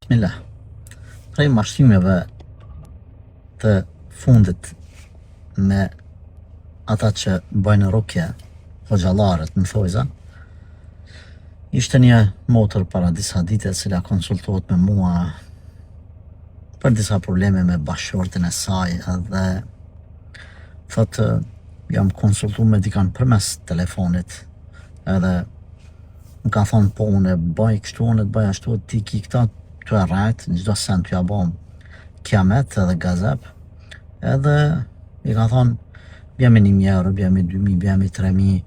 Bismillah. Prej mashtrimeve të fundit me ata që bëjnë rukje, hoxhallarët në thojza, ishte një motër para disa dite cila konsultohet me mua për disa probleme me bashkëshorten e saj edhe thotë jam konsultu me dikan përmes telefonit edhe më ka thonë po unë e bëj kështu, unë e bëj ashtu, ti ki këta të e rajt, në gjdo sen të ja bom kiamet edhe gazep edhe i ka thonë bjemi 1.000 euro, bjemi 2.000, bjemi 3.000,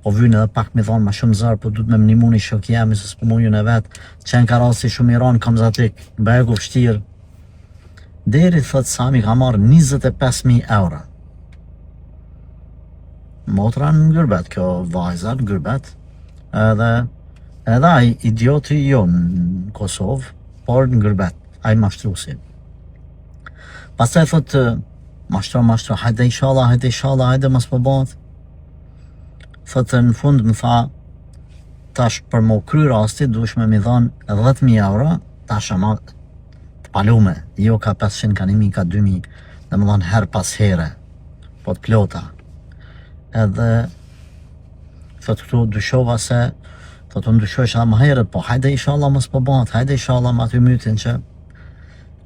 po vynë edhe pak me thonë ma shumë zërë, po du të me mnimu një shok jemi, se s'po mujën e vetë, qenë ka rasi shumë i ranë, kam zatik, begu fështirë. Deri thëtë Sami ka marrë 25.000 euro. Motra në ngërbet, kjo vajza në ngërbet, edhe ai idioti jo në Kosovë, por në ngërbet, ai mashtrusi. Pastaj thotë, mashtro, hajde inshallah, hajde mos po bëhet. Thotë në fund më tha, tash për më kry rasti, duhesh me mi dhanë 10.000 euro, tash ama të palume, jo ka 500, ka 1.000, ka 2.000, dhe më dhanë her pas here, po të plota. Edhe, thotë këtu dyshova se, thotë unë dyshojsh edhe më herët, po hajde inshallah mos po bëhet, hajde inshallah ma aty mytin që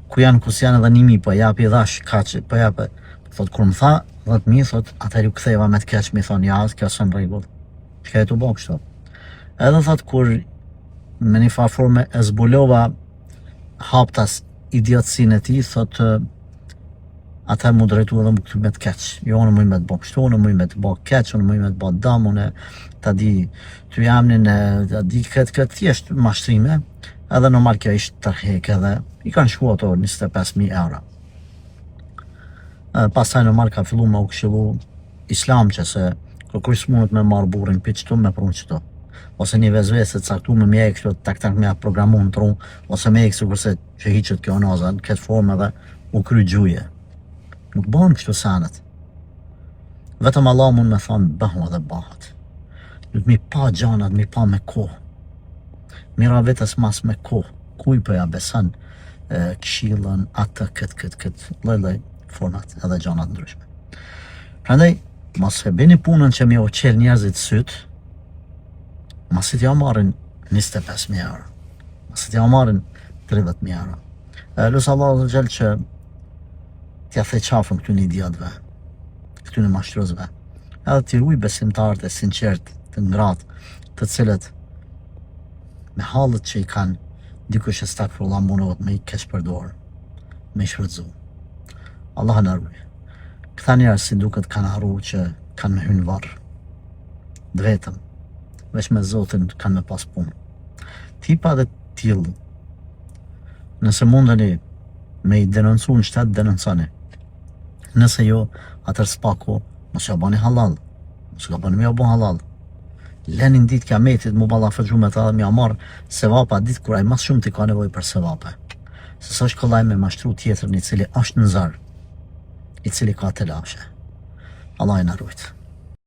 ku janë edhe 1.000, po japi dhash, kaqë, po japi. Thot, kur më tha 10.000, thot, atëri u ktheva me të keq, mi thonë, ja, kjo së në regull. Shka e të bo kështu. Edhe thot, kur me një forme e zbulova haptas idiotësin e ti, thot, atër mu drejtu edhe mu këtu me të keq. Jo, unë muj me të bo kështu, unë muj me të bo keq, unë muj me të bo dam, unë ta di të jamnin, ta di këtë thjesht mashtrime, edhe normal kjo ishtë tërhek edhe i kanë shku ato 25.000 euro. Pastaj normal ka fillu me u këshillu islam që se kërkuj s'munët me marrë burin për qëtu me prunë qëtu. Ose një vezvese të caktu me mjek kështu tak me programu në tru, ose me eksu kërse që hiqët kjo naza në këtë formë edhe u kry gjuje. Nuk bëhen kështu sanet. Vetëm Allah mund me thonë bëhu edhe bëhat. Du të mi pa gjanat, mi pa me kohë. Mira vetës mas me kohë. Kuj për ja besan këshillën, atë, këtë, lej, format edhe gjanat ndryshme. Prandaj, mos e bini punën që mi o qelë njerëzit sytë, mos e t'ja marrin 25.000 euro, mos e t'ja marrin 30.000 euro. Lusë Allah dhe gjelë që t'ja the qafën këtu një idiotve, këtu një mashtruzve, edhe t'i ruj besimtarët e sinqert, të ngratë, të cilët me halët që i kanë, dikush e stakë për Allah mundohet me i keq përdorë, me i shfrytzu. Allah në arruj. Këta njerës si duket kanë arru që kanë me hynë varë. Dvetëm. Veç me Zotin kanë me pas punë. Tipa dhe tjilë. Nëse mundeni me i denoncu në shtetë, denoncani. Nëse jo, atër s'paku, mos ja bani halal. Mos ja bani me ja bon halal. Lenin ditë kiametit mu balla fërgju me ta dhe mi amar sevapa ditë kur aj mas shumë t'i ka nevoj për sevape. Se sa shkollaj me mashtru tjetër një cili është në zarë, i cili ka të lashe. Allah i në rujtë.